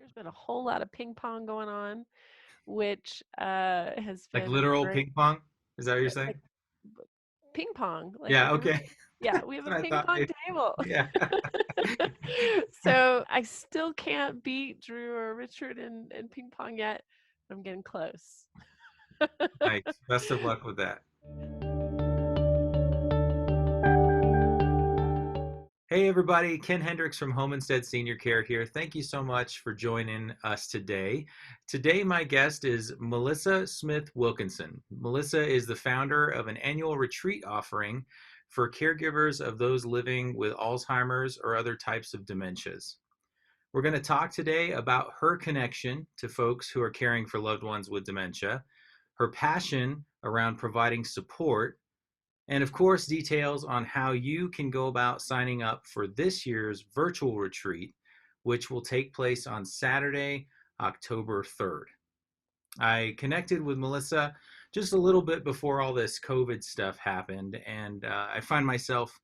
there's been a whole lot of ping pong going on, which has Like been literal great. ping pong? Is that what you're Like saying? ping pong, like Yeah, we have a okay. ping, yeah, we have a That's what I ping thought. pong table. Yeah. So I still can't beat Drew or Richard in ping pong yet. I'm getting close. Nice. Best of luck with that. Hey everybody, Ken Hendricks from Home Instead Senior Care here. Thank you so much for joining us today. Today my guest is Melissa Smith Wilkinson. Melissa is the founder of an annual retreat offering for caregivers of those living with Alzheimer's or other types of dementias. We're going to talk today about her connection to folks who are caring for loved ones with dementia, her passion around providing support, and of course, details on how you can go about signing up for this year's virtual retreat, which will take place on Saturday, October 3rd. I connected with Melissa just a little bit before all this COVID stuff happened, and I find myself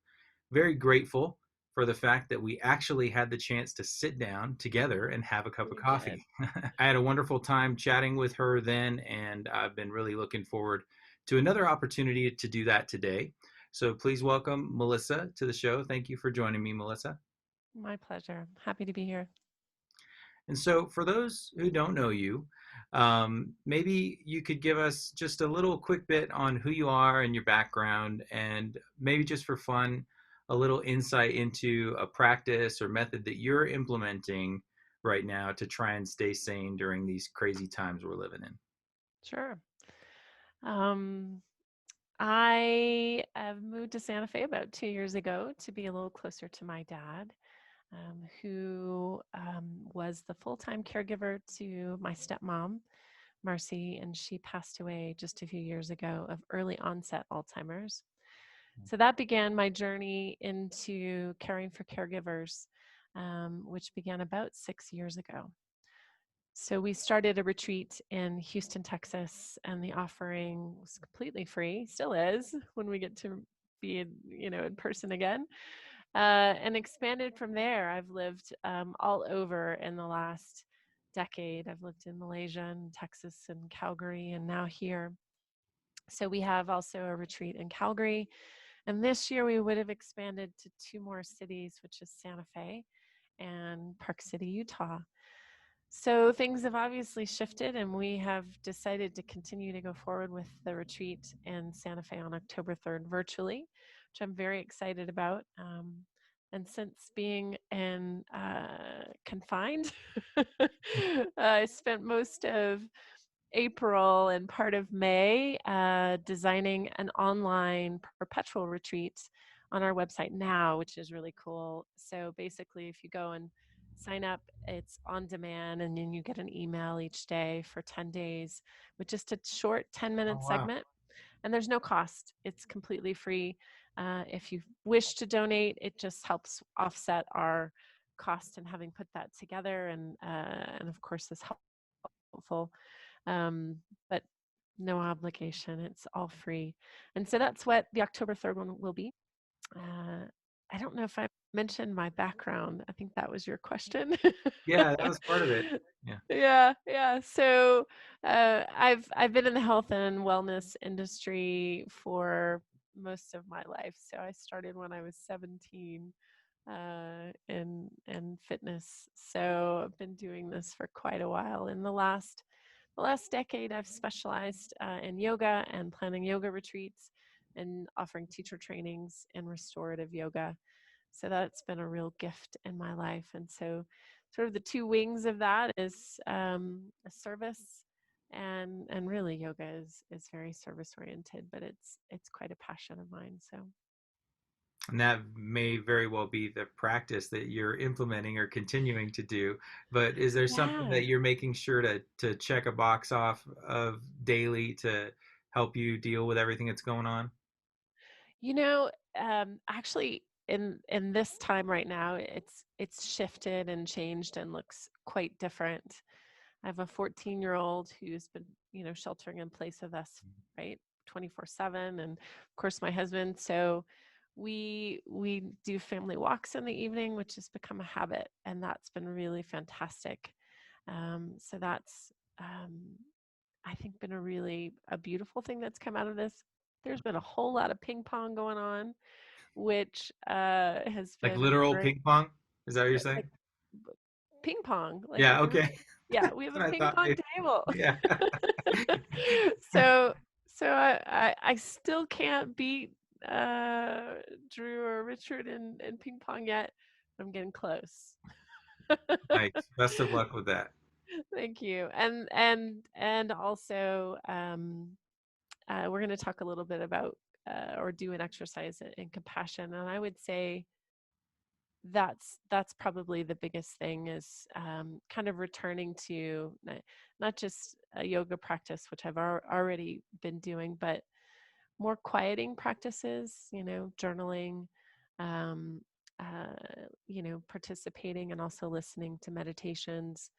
very grateful for the fact that we actually had the chance to sit down together and have a cup of We did. coffee. I had a wonderful time chatting with her then, and I've been really looking forward to another opportunity to do that today. So please welcome Melissa to the show. Thank you for joining me, Melissa. My pleasure. Happy to be here. And so, for those who don't know you, maybe you could give us just a little quick bit on who you are and your background, and maybe just for fun, a little insight into a practice or method that you're implementing right now to try and stay sane during these crazy times we're living in. Sure. Um, I have moved to Santa Fe about 2 years ago to be a little closer to my dad, who was the full-time caregiver to my stepmom, Marcy, and she passed away just a few years ago of early onset Alzheimer's. So that began my journey into caring for caregivers, which began about 6 years ago. So we started a retreat in Houston, Texas, and the offering was completely free, still is when we get to be in person again, and expanded from there. I've lived all over in the last decade. I've lived in Malaysia and Texas and Calgary and now here. So we have also a retreat in Calgary. And this year we would have expanded to two more cities, which is Santa Fe and Park City, Utah. So things have obviously shifted, and we have decided to continue to go forward with the retreat in Santa Fe on October 3rd virtually, which I'm very excited about. And since being confined, I spent most of April and part of May designing an online perpetual retreat on our website now, which is really cool. So basically, if you go and sign up, it's on demand, and then you get an email each day for 10 days with just a short 10-minute Oh, wow. segment. And there's no cost, it's completely free. If you wish to donate, it just helps offset our cost in having put that together. And of course, is helpful. But no obligation. It's all free. And so that's what the October 3rd one will be. Uh, I don't know if I mentioned my background. I think that was your question. Yeah, that was part of it. Yeah. Yeah, yeah. So I've been in the health and wellness industry for most of my life. So I started when I was 17 in fitness. So I've been doing this for quite a while. In the last decade, I've specialized in yoga and planning yoga retreats and offering teacher trainings in restorative yoga. So that's been a real gift in my life. And so, sort of the two wings of that is a service, and really yoga is very service oriented, but it's quite a passion of mine. So And that may very well be the practice that you're implementing or continuing to do. But is there something yeah, that you're making sure to check a box off of daily to help you deal with everything that's going on? you know, actually, in this time right now, it's shifted and changed and looks quite different. I have a 14-year-old who's been, sheltering in place with us, right, 24/7, and of course my husband. So we do family walks in the evening, which has become a habit, and that's been really fantastic. So that's, I think, been a beautiful thing that's come out of this. There's been a whole lot of ping pong going on, which has Like been literal great. ping pong? Is that what you're Like saying? ping pong, like Yeah, we have a okay. yeah, we have That's a what I ping thought pong maybe. table. Yeah. so I still can't beat Drew or Richard in ping pong yet. I'm getting close. Nice. Best of luck with that. Thank you. And also we're going to talk a little bit about or do an exercise in compassion. And I would say that's probably the biggest thing is kind of returning to not just a yoga practice, which I've already been doing, but more quieting practices, journaling, um, participating and also listening to meditations.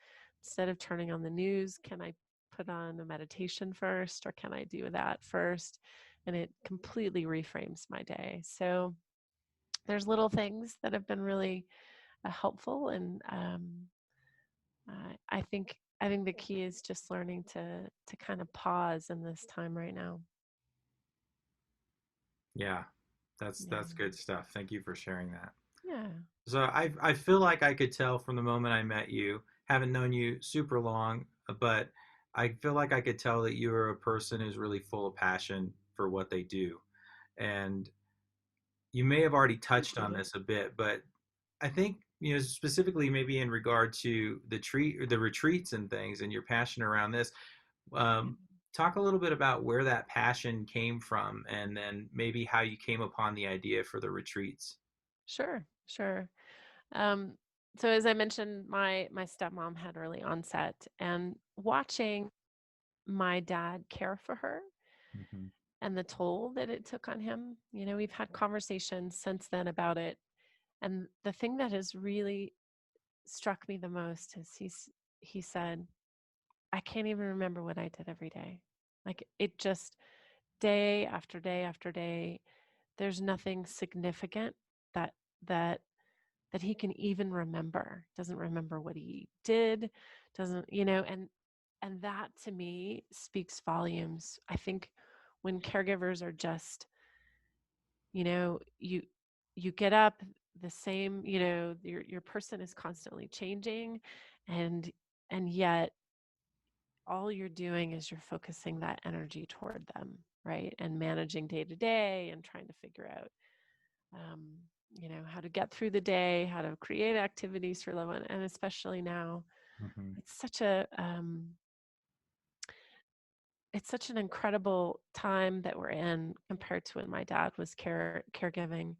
Instead of turning on the news, can I put on a meditation first or can I do that first? And it completely reframes my day. So there's little things that have been really helpful. And I think the key is just learning to kind of pause in this time right now. Yeah. Yeah. That's good stuff. Thank you for sharing that. Yeah. So I feel like I could tell from the moment I met you, haven't known you super long, but I feel like I could tell that you are a person who's really full of passion for what they do. And you may have already Thank touched on you. this a bit, but I think, specifically maybe in regard to the retreats and things and your passion around this, Yeah. um, talk a little bit about where that passion came from and then maybe how you came upon the idea for the retreats. Sure. Sure. Um, so as I mentioned, my stepmom had early onset, and watching my dad care for her Hmm. and the toll that it took on him. We've had conversations since then about it. And the thing that has really struck me the most is he said, I can't even remember what I did every day. Like it just day after day after day, there's nothing significant that that that he can even remember. Doesn't remember what he did, doesn't, and that to me speaks volumes. I think when caregivers are just, you get up the same, your person is constantly changing, and yet all you're doing is you're focusing that energy toward them, right? And managing day to day and trying to figure out, um, how to get through the day, how to create activities for loved one, and especially now, Hmm. it's such a it's such an incredible time that we're in compared to when my dad was caregiving.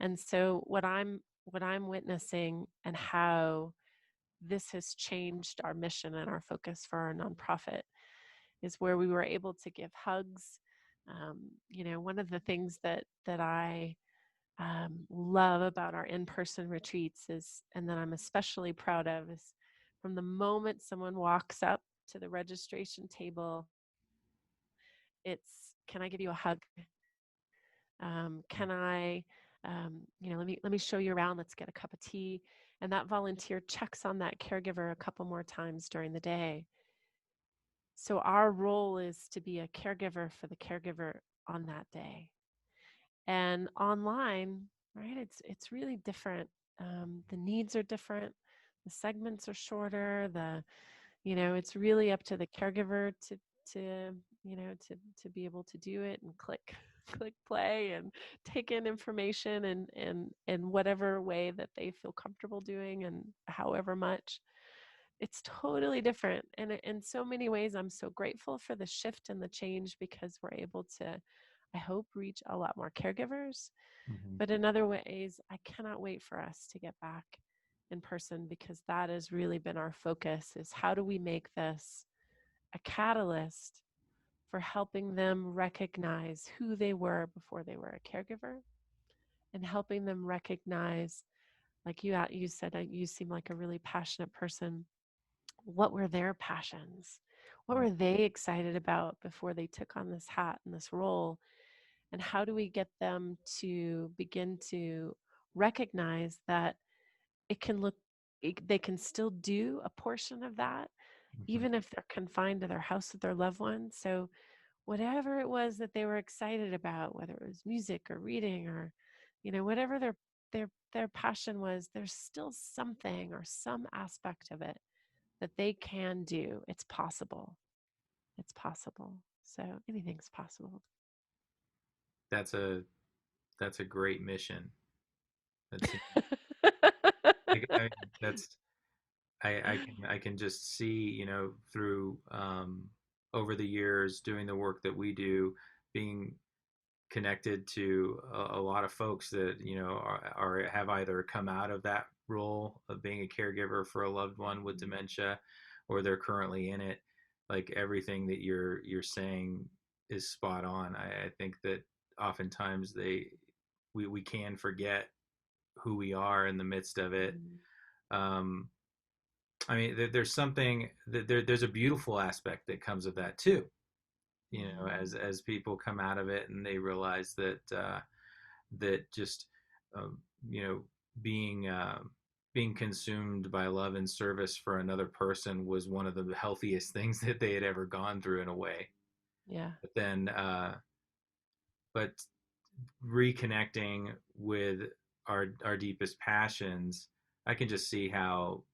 And so what I'm witnessing and how this has changed our mission and our focus for our nonprofit is where we were able to give hugs. One of the things that I love about our in-person retreats is, and that I'm especially proud of, is from the moment someone walks up to the registration table, it's, can I give you a hug? Can I, let me show you around. Let's get a cup of tea. And that volunteer checks on that caregiver a couple more times during the day. So our role is to be a caregiver for the caregiver on that day. And online, right, it's really different. The needs are different. The segments are shorter. It's really up to the caregiver to to be able to do it and click click play and take in information in whatever way that they feel comfortable doing and however much. It's totally different, and in so many ways I'm so grateful for the shift and the change because we're able to, I hope, reach a lot more caregivers. Hmm. But in other ways, I cannot wait for us to get back in person because that has really been our focus, is how do we make this a catalyst for helping them recognize who they were before they were a caregiver, and helping them recognize, like you said, you seem like a really passionate person. What were their passions? What were they excited about before they took on this hat and this role? And how do we get them to begin to recognize that it can look they can still do a portion of that, Hmm. even if they're confined to their house with their loved ones. So whatever it was that they were excited about, whether it was music or reading or, whatever their passion was, there's still something or some aspect of it that they can do. It's possible. It's possible. So anything's possible. That's a that's a great mission. That's I mean, that's I can just see, through over the years doing the work that we do, being connected to a lot of folks that are have either come out of that role of being a caregiver for a loved one with Mhm. dementia, or they're currently in it. Like everything that you're saying is spot on. I think that oftentimes we can forget who we are in the midst of it. Mhm. um, I mean, there's something that there's a beautiful aspect that comes of that too. Mhm. As people come out of it and they realize that just um, you know being being consumed by love and service for another person was one of the healthiest things that they had ever gone through in a way. Yeah. But then, but reconnecting with our deepest passions, I can just see how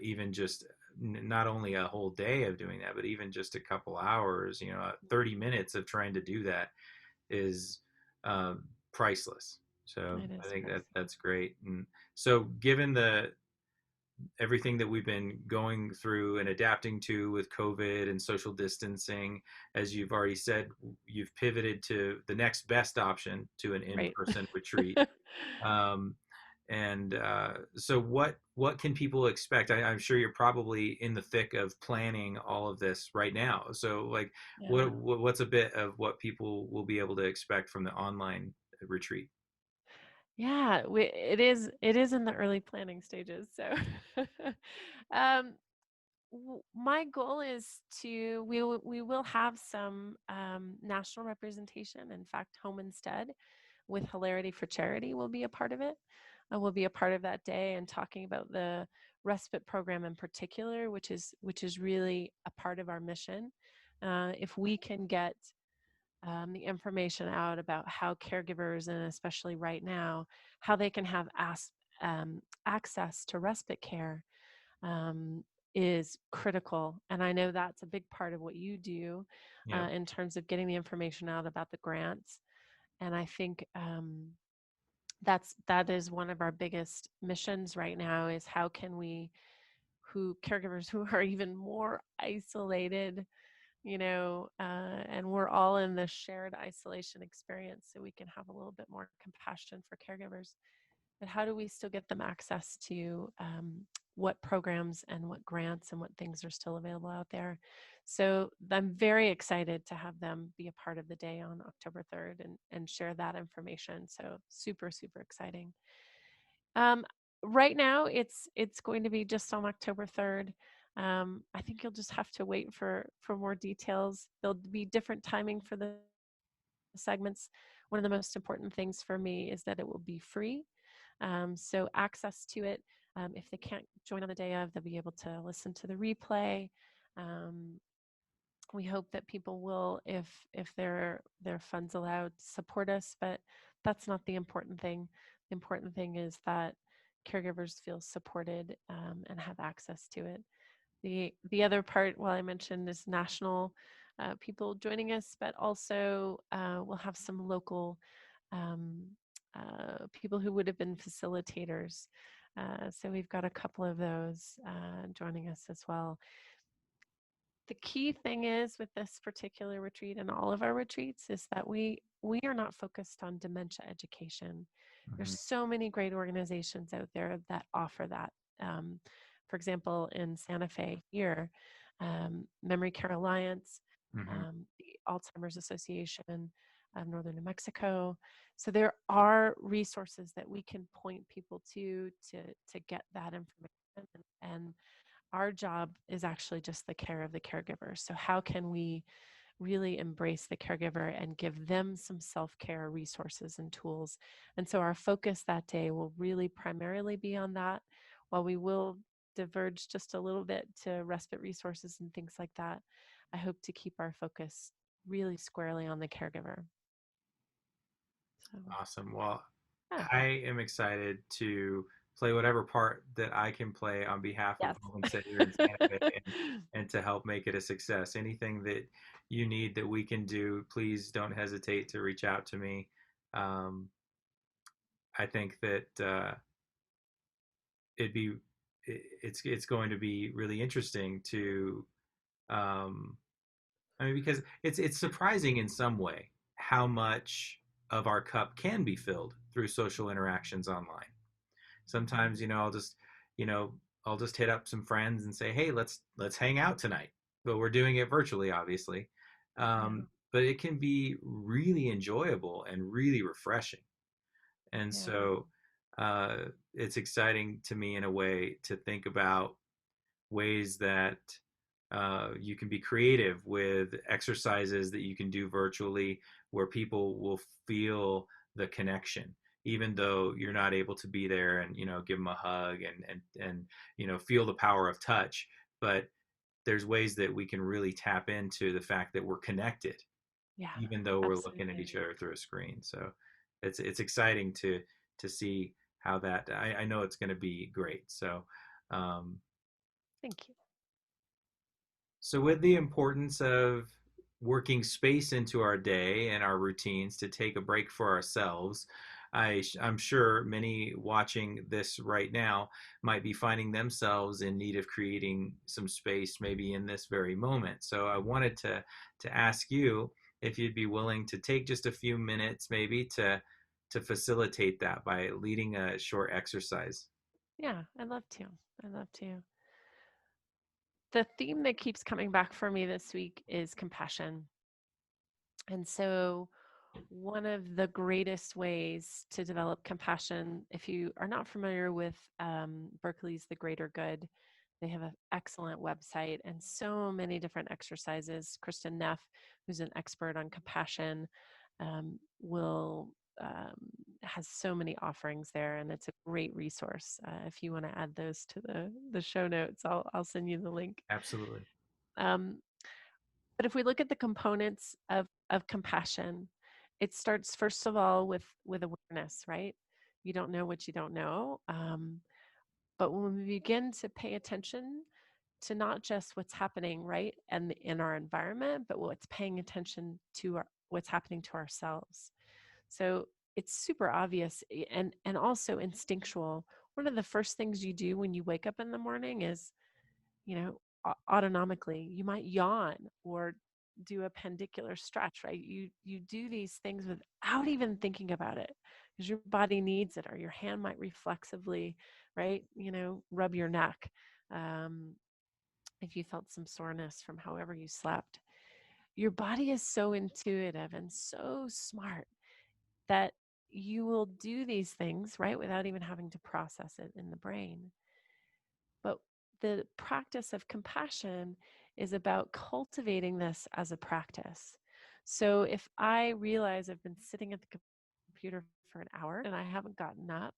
even just not only a whole day of doing that, but even just a couple hours, 30 minutes of trying to do that is priceless. So It I is think that priceless. that's great. And so, given the everything that we've been going through and adapting to with COVID and social distancing, as you've already said, you've pivoted to the next best option, to an Right. in-person retreat. Um, and so, what can people expect? I'm sure you're probably in the thick of planning all of this right now. So, like, Yeah. what's a bit of what people will be able to expect from the online retreat? Yeah, it is in the early planning stages. So um my goal is to we will have some national representation. In fact, Home Instead with Hilarity for Charity will be a part of it. We'll be a part of that day and talking about the respite program in particular, which is really a part of our mission. If we can get the information out about how caregivers, and especially right now, how they can have access to respite care, um, is critical. And I know that's a big part of what you do Yeah. in terms of getting the information out about the grants. And I think that is one of our biggest missions right now, is how can we, who caregivers who are even more isolated, and we're all in this shared isolation experience, so we can have a little bit more compassion for caregivers. But how do we still get them access to what programs and what grants and what things are still available out there? So I'm very excited to have them be a part of the day on October 3rd and share that information. So super, super exciting. Um, right now, it's going to be just on October 3rd. I think you'll just have to wait for more details. There'll be different timing for the segments. One of the most important things for me is that it will be free. So access to it. If they can't join on the day of, they'll be able to listen to the replay. Um, we hope that people will, if their funds allowed, support us, but that's not the important thing. The important thing is that caregivers feel supported and have access to it. The other part, well, I mentioned, is national people joining us, but also we'll have some local um, people who would have been facilitators. So we've got a couple of those joining us as well. The key thing is with this particular retreat and all of our retreats is that we are not focused on dementia education. There's Hmm. so many great organizations out there that offer that. For example, in Santa Fe here, Memory Care Alliance, Hmm. the Alzheimer's Association of Northern New Mexico. So there are resources that we can point people to get that information, and our job is actually just the care of the caregiver. So, how can we really embrace the caregiver and give them some self care resources and tools? And so, our focus that day will really primarily be on that. while we will diverge just a little bit to respite resources and things like that, I hope to keep our focus really squarely on the caregiver. So, Awesome. Well, yeah. I am excited to play whatever part that I can play on behalf of Yes. Homestead here in Santa Fe, and to help make it a success. Anything that you need that we can do, please don't hesitate to reach out to me. Um, I think that it'd be it's going to be really interesting to um, I mean, because it's surprising in some way how much of our cup can be filled through social interactions online. Mhm. Sometimes, you know, I'll just hit up some friends and say, "Hey, let's hang out tonight." But we're doing it virtually, obviously. Yeah. But it can be really enjoyable and really refreshing. And Yeah. so it's exciting to me in a way to think about ways that you can be creative with exercises that you can do virtually where people will feel the connection even though you're not able to be there and give them a hug and feel the power of touch, but there's ways that we can really tap into the fact that we're connected Yeah. even though we're looking at Absolutely. each other through a screen. So it's exciting to see how that I know it's going to be great. So um, Thank you. So, with the importance of working space into our day and our routines to take a break for ourselves, I'm sure many watching this right now might be finding themselves in need of creating some space maybe in this very moment. So, I wanted to ask you if you'd be willing to take just a few minutes maybe to facilitate that by leading a short exercise. Yeah. I'd love to. I'd love to. The theme that keeps coming back for me this week is compassion. And so, one of the greatest ways to develop compassion, if you are not familiar with Berkeley's The Greater Good, they have an excellent website and so many different exercises. Kristen Neff, who's an expert on compassion, will has so many offerings there, and it's a great resource. If you want to add those to the show notes, I'll send you the link. Absolutely. Um, but if we look at the components of compassion, it starts first of all with awareness, right? You don't know what you don't know. But when we begin to pay attention to not just what's happening, right, and in our environment, but what's paying attention to what's happening to ourselves. So it's super obvious and also instinctual. One of the first things you do when you wake up in the morning is autonomically you might yawn or do a pendicular stretch, right? You do these things without even thinking about it because your body needs it, or your hand might reflexively, right, rub your neck, um, if you felt some soreness from however you slept. Your body is so intuitive and so smart that you will do these things, right, without even having to process it in the brain. But the practice of compassion is about cultivating this as a practice. So if I realize I've been sitting at the computer for an hour and I haven't gotten up,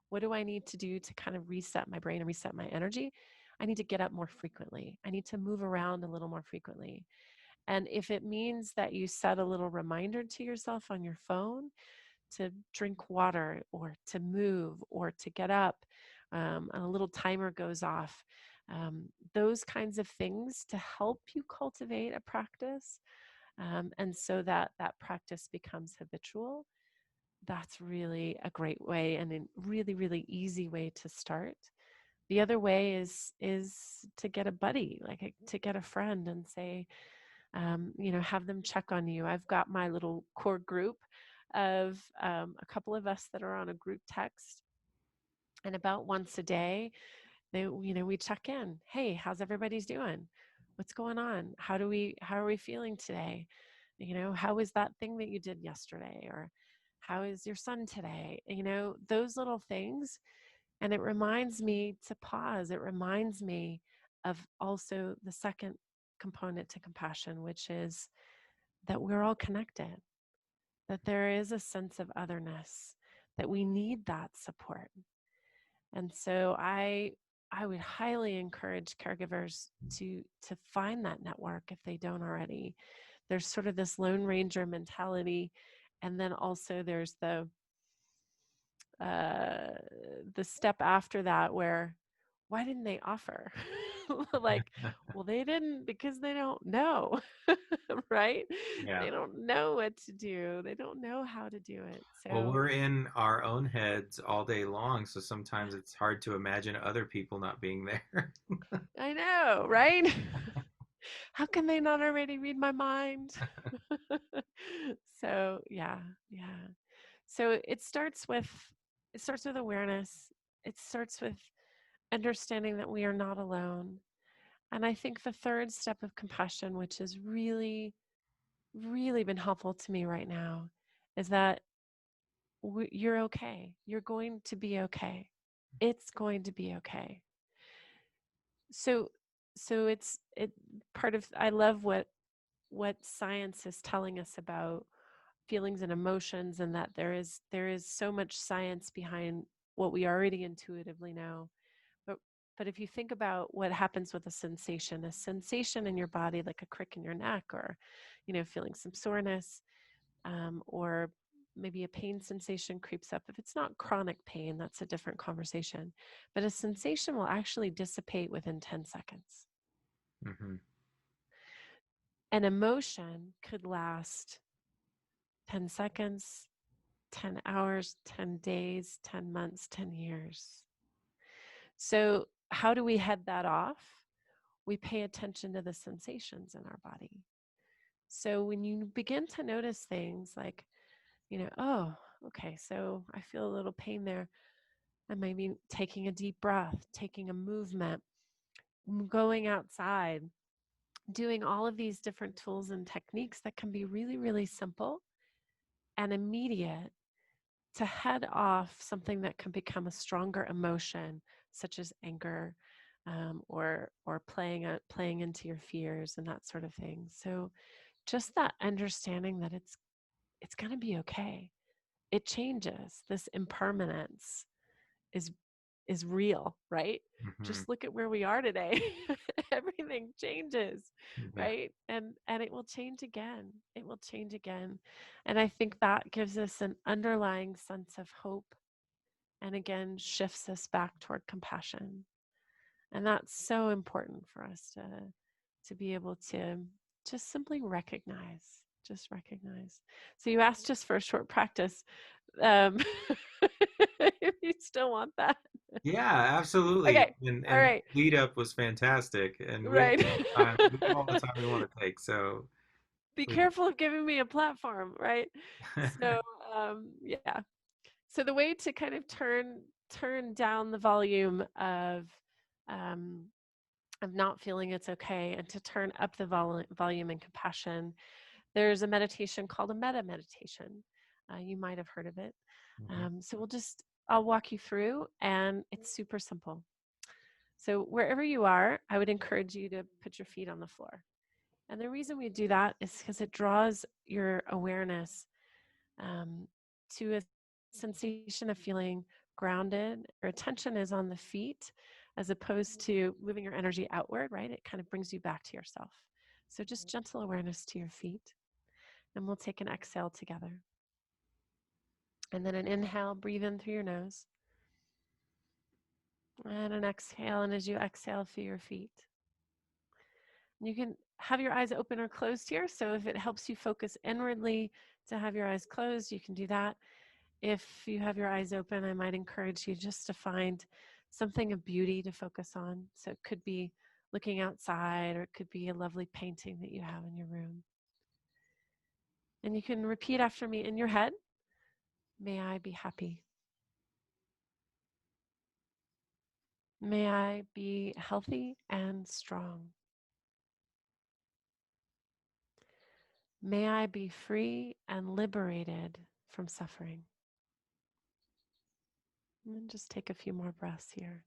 what do I need to do to kind of reset my brain and reset my energy? I need to get up more frequently. I need to move around a little more frequently. And if it means that you set a little reminder to yourself on your phone to drink water or to move or to get up, and a little timer goes off. Those kinds of things to help you cultivate a practice, and so that that practice becomes habitual. That's really a great way and a really really easy way to start. The other way is to get a buddy, to get a friend and say, have them check on you. I've got my little core group of a couple of us that are on a group text, and about once a day, we check in. Hey, how's everybody's doing? What's going on? How are we feeling today? How was that thing that you did yesterday? Or how is your son today? Those little things. And it reminds me to pause. It reminds me of also the second component to compassion, which is that we're all connected, that there is a sense of otherness, that we need that support. And so I would highly encourage caregivers to find that network if they don't already. There's sort of this Lone Ranger mentality, and then also there's the step after that where, why didn't they offer? Like, well, they didn't because they don't know, right? Yeah. They don't know what to do. They don't know how to do it. Well, So we're in our own heads all day long, so sometimes it's hard to imagine other people not being there. I know, right? How can they not already read my mind? So yeah, yeah. So it starts with awareness. It starts with understanding that we are not alone. And I think the third step of compassion, which has really, really been helpful to me right now, is that you're okay. You're going to be okay. It's going to be okay. So, it part of, I love what science is telling us about feelings and emotions, and that there is so much science behind what we already intuitively know. But but if you think about what happens with a sensation in your body, like a crick in your neck, or feeling some soreness, or maybe a pain sensation creeps up. If it's not chronic pain, that's a different conversation. But a sensation will actually dissipate within 10 seconds. Hmm. An emotion could last 10 seconds, 10 hours, 10 days, 10 months, 10 years. So, how do we head that off? We pay attention to the sensations in our body. So, when you begin to notice things like, oh, okay, so I feel a little pain there. And maybe taking a deep breath, taking a movement, going outside, doing all of these different tools and techniques that can be really, really simple and immediate to head off something that can become a stronger emotion, such as anger, or playing into your fears and that sort of thing. So just that understanding that it's going to be okay. It changes. This impermanence is is real, right? Hmm. Just look at where we are today. Everything changes, Yeah. right? And it will change again. It will change again. And I think that gives us an underlying sense of hope, and again shifts us back toward compassion. And that's so important for us to be able to just simply recognize, just recognize. So you asked just for a short practice. um, if you still want that. Yeah, absolutely. Okay. All And that right. lead up was fantastic. And we have Right. time. We have all the time we want to take. So Be we careful of giving me a platform, right? So, yeah. So the way to kind of turn down the volume um, of not feeling it's okay, and to turn up the volume and compassion, there's a meditation called a Metta Meditation. You might have heard of it. Mhm. So I'll walk you through, and it's super simple. So wherever you are, I would encourage you to put your feet on the floor. And the reason we do that is because it draws your awareness um, to a sensation of feeling grounded. Your attention is on the feet as opposed to moving your energy outward, right? It kind of brings you back to yourself. So just gentle awareness to your feet. And we'll take an exhale together. And then an inhale, breathe in through your nose. And an exhale. And as you exhale, feel your feet. You can have your eyes open or closed here. So if it helps you focus inwardly to have your eyes closed, you can do that. If you have your eyes open, I might encourage you just to find something of beauty to focus on. So it could be looking outside, or it could be a lovely painting that you have in your room. And you can repeat after me in your head. May I be happy. May I be healthy and strong. May I be free and liberated from suffering. And just take a few more breaths here.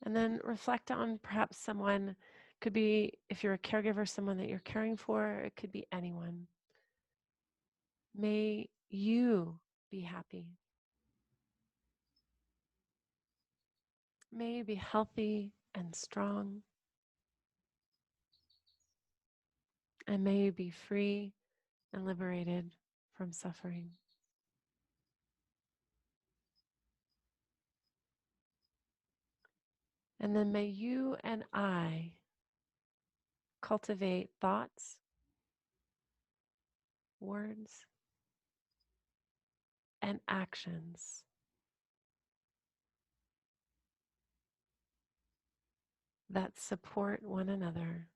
And then reflect on perhaps someone, could be, if you're a caregiver, someone that you're caring for, it could be anyone. May you be happy. May you be healthy and strong. And may you be free and liberated from suffering. And then may you and I cultivate thoughts, words, and actions that support one another.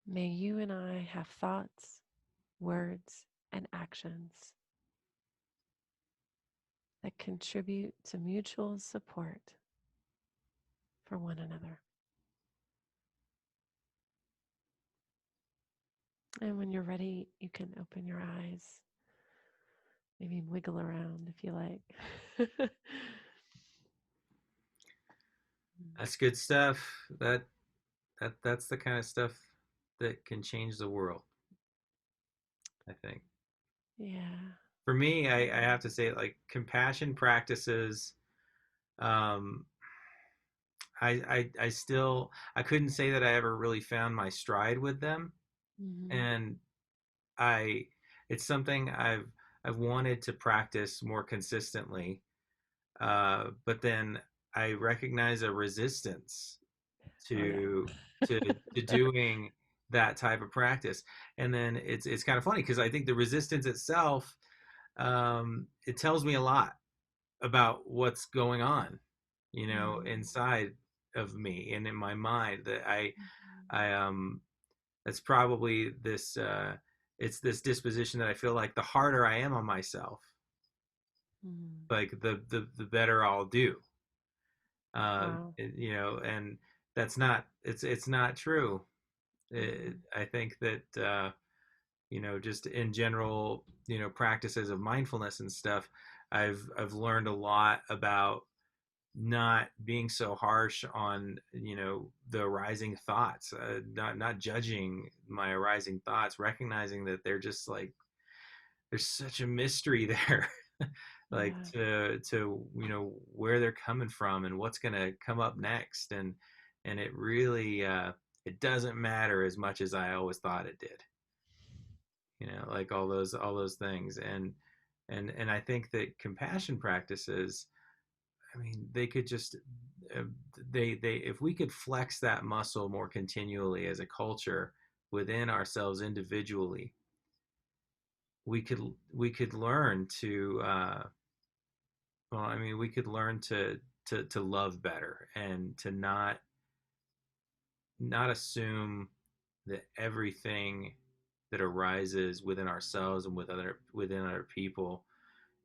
May you and I have thoughts, words, and actions that contribute to mutual support for one another. And when you're ready, you can open your eyes, maybe wiggle around if you like. That's good stuff. That's the kind of stuff that can change the world, I think. Yeah. For me, I have to say, like, compassion practices, um, I still, I couldn't say that I ever really found my stride with them. Mm-hmm. And I, it's something I've wanted to practice more consistently. But then I recognize a resistance Oh, yeah. to to doing that type of practice. And then it's kind of funny because I think the resistance itself, it tells me a lot about what's going on, Mm-hmm. inside of me and in my mind, that Mm-hmm. I that's probably this, it's this disposition that I feel like the harder I am on myself, Mm-hmm. like the better I'll do. Wow. And that's not, it's not true. Mm-hmm. I think that, just in general, practices of mindfulness and stuff, I've learned a lot about not being so harsh on, the arising thoughts, not judging my arising thoughts, recognizing that they're just like, there's such a mystery there. Like, Yeah. to where they're coming from and what's going to come up next. And it really, it doesn't matter as much as I always thought it did, like all those things. And I think that compassion practices, I mean, they could just, uh, they if we could flex that muscle more continually as a culture within ourselves individually, we could learn to, well, I mean, we could learn to love better, and to not assume that everything that arises within ourselves and within other people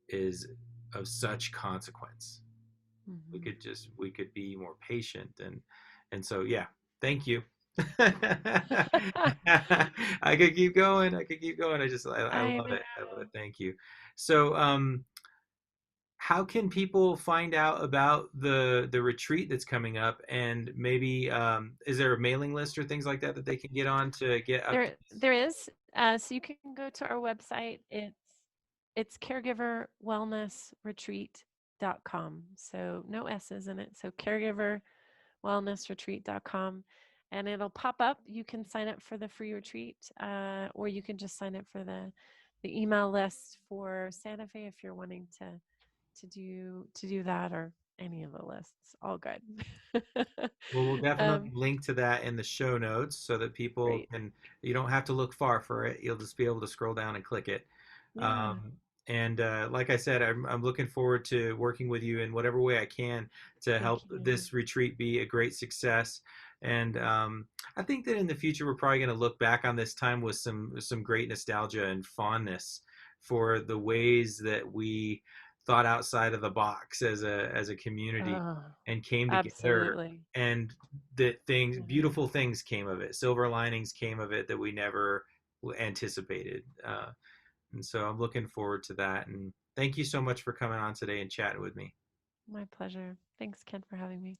is of such consequence. we Mm-hmm. could just we could be more patient. And so, yeah, thank you. I could keep going. I I love know. it. Thank you. So, how can people find out about the retreat that's coming up? And maybe, is there a mailing list or things like that that they can get on to get updates? There is. So you can go to our website. It's caregiverwellnessretreat.com. So no S's in it. So caregiverwellnessretreat.com. And it'll pop up. You can sign up for the free retreat, or you can just sign up for the email list for Santa Fe if you're wanting to do that, or any of the lists. All good. Well, we'll definitely um, link to that in the show notes so that people Great. can, you don't have to look far for it. You'll just be able to scroll down and click it. Yeah. Um, and like I said, I'm looking forward to working with you in whatever way I can to Thank help you. this retreat be a great success. And, I think that in the future, we're probably going to look back on this time with some great nostalgia and fondness for the ways that we thought outside of the box as a community Oh, and came together, absolutely. and that things, Yeah. beautiful things came of it. Silver linings came of it that we never anticipated. And so I'm looking forward to that. And thank you so much for coming on today and chatting with me. My pleasure. Thanks, Ken, for having me.